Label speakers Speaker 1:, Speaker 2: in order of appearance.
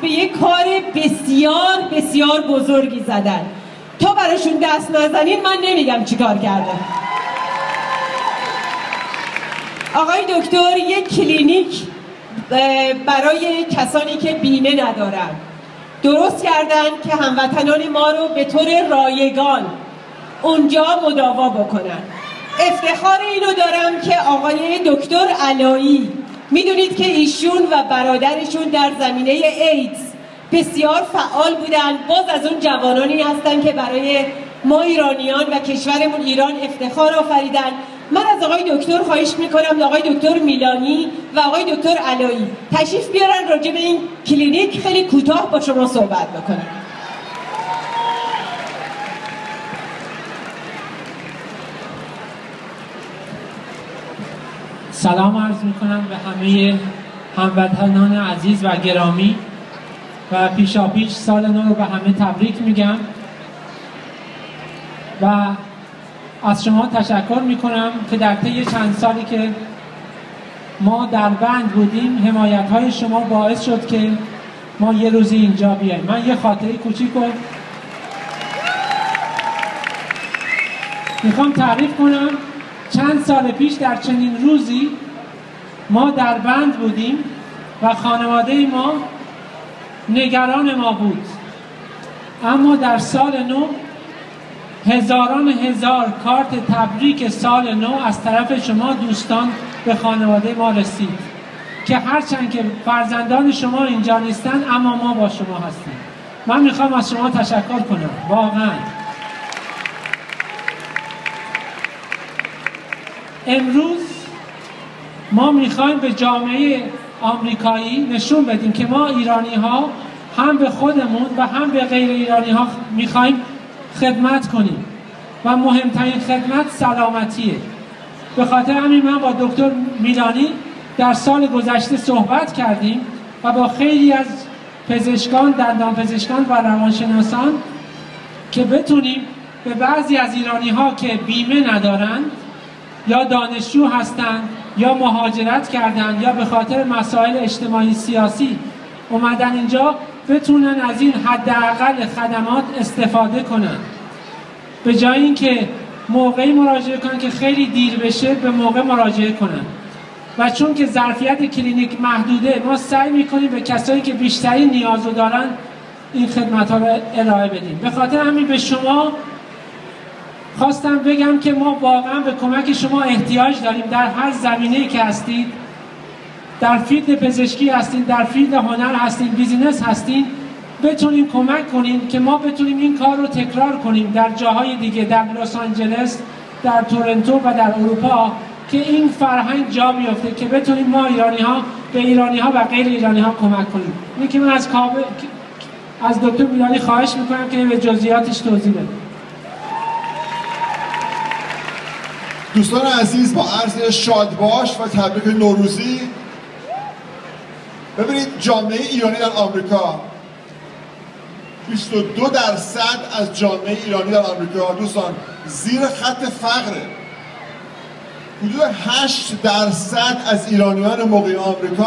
Speaker 1: به یک کار بسیار بسیار بزرگی زدن. تا براشون دست نزنین من نمیگم چی کار کردن. آقای دکتر یک کلینیک برای کسانی که بیمه ندارن درست کردن که هموطنان ما رو به طور رایگان اونجا مداوا بکنن. افتخار اینو دارم که آقای دکتر علایی، میدونید که ایشون و برادرشون در زمینه ایدز بسیار فعال بودن، باز از اون جوانانی هستن که برای ما ایرانیان و کشورمون ایران افتخار آفریدن. من از آقای دکتر خواهش میکنم، آقای دکتر میلانی و آقای دکتر علایی تشریف بیارن راجع به این کلینیک خیلی کوتاه با شما صحبت بکنن.
Speaker 2: سلام عرض میکنم به همه هموطنان عزیز و گرامی و پیشاپیش سال نو رو به همه تبریک میگم و از شما تشکر میکنم که در طی چند سالی که ما در بند بودیم حمایت های شما باعث شد که ما یه روزی اینجا بیاییم. من یه خاطره کوچیک رو میخوام تعریف کنم. چند سال پیش در چنین روزی ما در بند بودیم و خانواده ما نگران ما بود، اما در سال نو هزاران هزار کارت تبریک سال نو از طرف شما دوستان به خانواده ما رسید که هرچند که فرزندان شما اینجا نیستن اما ما با شما هستیم. من میخوام از شما تشکر کنم واقعا. امروز ما میخوایم به جامعه آمریکایی نشون بدیم که ما ایرانی ها هم به خودمون و هم به غیر ایرانی ها میخوایم خدمت کنیم و مهمترین خدمت سلامتیه. به خاطر همین من با دکتر میلانی در سال گذشته صحبت کردیم و با خیلی از پزشکان، دندان پزشکان و روانشناسان که بتونیم به بعضی از ایرانی ها که بیمه ندارند یا دانشجو هستند یا مهاجرت کردند یا به خاطر مسائل اجتماعی سیاسی اومدن اینجا بتونن از این حداقل خدمات استفاده کنن، به جای اینکه موقعی مراجعه کنن که خیلی دیر بشه به موقع مراجعه کنن. و چون که ظرفیت کلینیک محدوده ما سعی میکنیم به کسایی که بیشتری نیازو دارن این خدمات ها رو ارائه بدیم. به خاطر همین به شما خواستم بگم که ما واقعا به کمک شما احتیاج داریم در هر زمینه‌ای که هستید، در فیلد پزشکی هستین، در فیلد هنر هستین، بیزینس هستین، بتونیم کمک کنیم که ما بتونیم این کار رو تکرار کنیم در جاهای دیگه، در لس آنجلس، در تورنتو و در اروپا، که این فرهنگ جا بیفته که بتونیم ما ایرانی ها به ایرانی ها و غیر ایرانی ها کمک کنیم. اینه که من از دکتر میلانی خواهش میکنم که به جزئیاتش توضیح بده.
Speaker 3: دوستان عزیز، با عرض شادباش و تبریک نوروزی. ببینید جامعه ایرانی در آمریکا 22% از جامعه ایرانی در آمریکا دوستان زیر خط فقره. حدود 8% از ایرانیان مقیم آمریکا